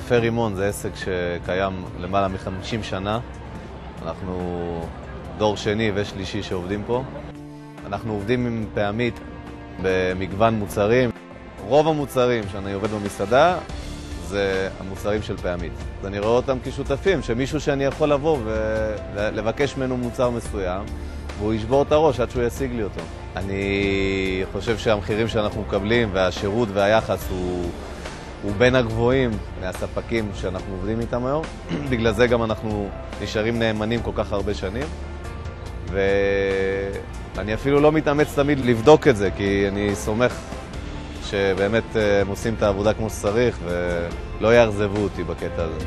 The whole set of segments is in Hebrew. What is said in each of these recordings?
קפה רימון זה עסק שקיים למעלה מ-50 שנה. אנחנו דור שני ושלישי שעובדים פה. אנחנו עובדים עם פעמית במגוון מוצרים. רוב המוצרים שאני עובד במסעדה זה המוצרים של פעמית. אז אני רואה אותם כשותפים, שמישהו שאני יכול לבוא ולבקש ממנו מוצר מסוים, והוא ישבור את הראש עד שהוא ישיג לי אותו. אני חושב שהמחירים שאנחנו מקבלים והשירות והיחס הוא בין הגבוהים מהספקים שאנחנו עובדים איתם היום. בגלל זה גם אנחנו נשארים נאמנים כל כך הרבה שנים. ואני אפילו לא מתאמץ תמיד לבדוק את זה, כי אני סומך שבאמת הם עושים את העבודה כמו שצריך ולא יאכזבו אותי בקטע הזה.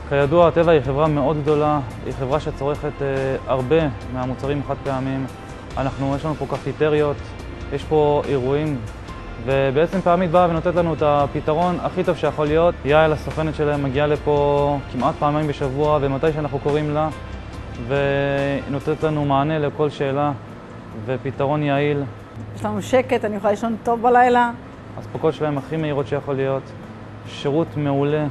כידוע, טבע היא חברה מאוד גדולה, היא חברה שצורכת הרבה מהמוצרים חד פעמים. יש לנו פה קפיטריות, יש פה אירועים, ובעצם פעמית באה ונותנת לנו את הפתרון הכי טוב שיכול להיות. יעל, הסוכנת שלהם, מגיעה לפה כמעט פעמיים בשבוע, ומתי שאנחנו קוראים לה, ונותנת לנו מענה לכל שאלה ופתרון יעיל. יש לנו שקט, אני יכולה לישון טוב בלילה. הספקות שלהם הכי מהירות שיכול להיות, שירות מעולה,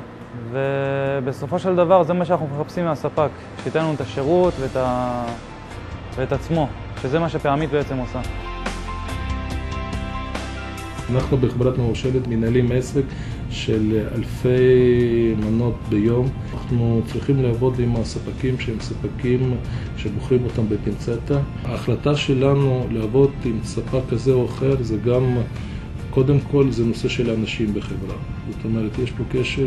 ובסופו של דבר זה מה שאנחנו מחפשים מהספק, שייתן לנו את השירות ואת עצמו, שזה מה שפעמית בעצם עושה. אנחנו בחברת מבשלת מנהלים עסק של אלפי מנות ביום. אנחנו צריכים לעבוד עם הספקים שהם ספקים שבוחרים אותם בפינצטה. ההחלטה שלנו לעבוד עם ספק כזה או אחר זה גם, קודם כל, זה נושא של אנשים בחברה. זאת אומרת, יש פה קשר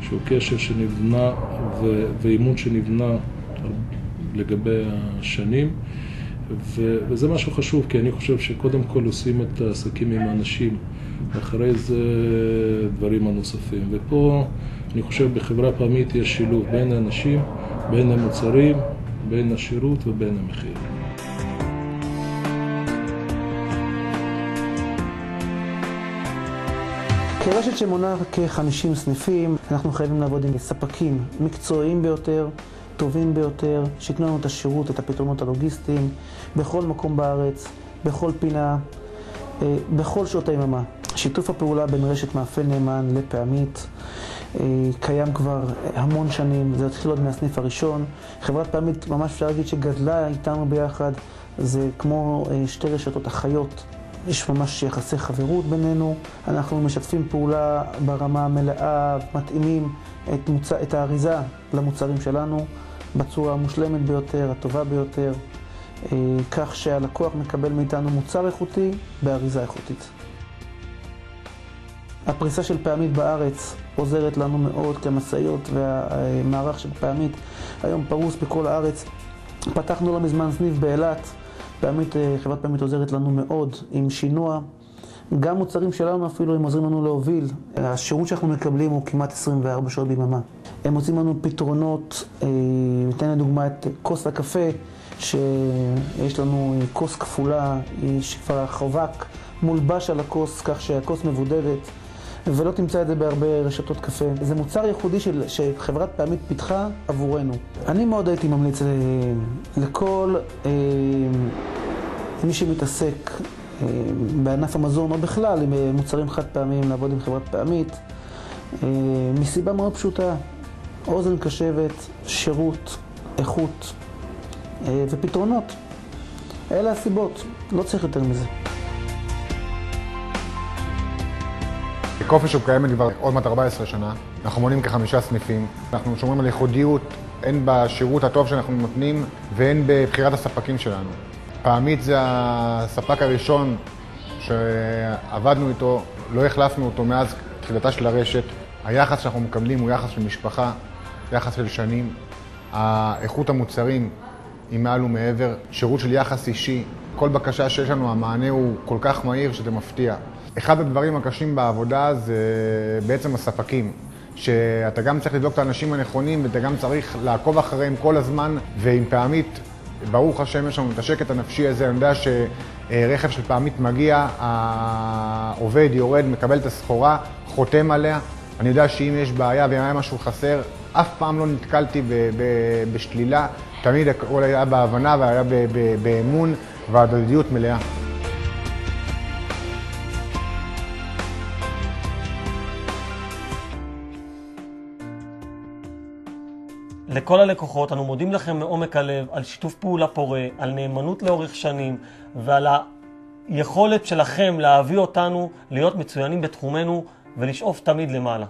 שהוא קשר שנבנה ואימון שנבנה לגבי השנים. וזה משהו חשוב, כי אני חושב שקודם כל עושים את העסקים עם האנשים, ואחרי זה דברים הנוספים. ופה אני חושב בחברה פעמית יש שילוב בין האנשים, בין המוצרים, בין השירות ובין המחיר. כרשת שמונה כ-50 סניפים, אנחנו חייבים לעבוד עם ספקים מקצועיים ביותר, טובים ביותר, שיקנו לנו את השירות, את הפתרונות הלוגיסטיים, בכל מקום בארץ, בכל פינה, בכל שעות היממה. שיתוף הפעולה בין רשת מאפה נאמן לפעמית קיים כבר המון שנים, זה התחיל עוד מהסניף הראשון. חברת פעמית, ממש אפשר להגיד שגדלה איתנו ביחד, זה כמו שתי רשתות אחיות. יש ממש יחסי חברות בינינו, אנחנו משתפים פעולה ברמה המלאה, מתאימים את האריזה למוצרים שלנו בצורה המושלמת ביותר, הטובה ביותר, כך שהלקוח מקבל מאיתנו מוצר איכותי באריזה איכותית. הפריסה של פעמית בארץ עוזרת לנו מאוד, כי המשאיות והמערך של פעמית היום פרוס בכל הארץ. פתחנו לא מזמן סניף באילת. חברת פעמית עוזרת לנו מאוד עם שינוע. גם מוצרים שלנו אפילו הם עוזרים לנו להוביל. השירות שאנחנו מקבלים הוא כמעט 24 שעות ביממה. הם מוצאים לנו פתרונות, ניתן לדוגמה את כוס הקפה, שיש לנו כוס כפולה, שכבר החובק מולבש על הכוס כך שהכוס מבודדת, ולא תמצא את זה בהרבה רשתות קפה. זה מוצר ייחודי שחברת פעמית פיתחה עבורנו. אני מאוד הייתי ממליץ לכל מי שמתעסק בענף המזון או בכלל עם מוצרים חד פעמיים לעבוד עם חברת פעמית, מסיבה מאוד פשוטה: אוזן קשבת, שירות, איכות ופתרונות. אלה הסיבות, לא צריך יותר מזה. קופי שופ קיימת כבר עוד מעט 14 שנה, אנחנו מונים כ5 סניפים, אנחנו שומרים על ייחודיות, הן בשירות הטוב שאנחנו נותנים והן בבחירת הספקים שלנו. פעמית זה הספק הראשון שעבדנו איתו, לא החלפנו אותו מאז תחילתה של הרשת. היחס שאנחנו מקבלים הוא יחס של משפחה, יחס של שנים. האיכות המוצרים היא מעל ומעבר, שירות של יחס אישי. כל בקשה שיש לנו, המענה הוא כל כך מהיר שזה מפתיע. אחד הדברים הקשים בעבודה זה בעצם הספקים, שאתה גם צריך לבדוק את האנשים הנכונים ואתה גם צריך לעקוב אחריהם כל הזמן. ועם פעמית, ברוך השם, יש לנו את השקט הנפשי הזה. אני יודע שרכב של פעמית מגיע, העובד יורד, מקבל את הסחורה, חותם עליה. אני יודע שאם יש בעיה ואם היה משהו חסר, אף פעם לא נתקלתי בשלילה, תמיד הכל היה בהבנה והיה באמון והדדיות מלאה. לכל הלקוחות, אנו מודים לכם מעומק הלב על שיתוף פעולה פורה, על נאמנות לאורך שנים ועל היכולת שלכם להביא אותנו להיות מצוינים בתחומנו ולשאוף תמיד למעלה.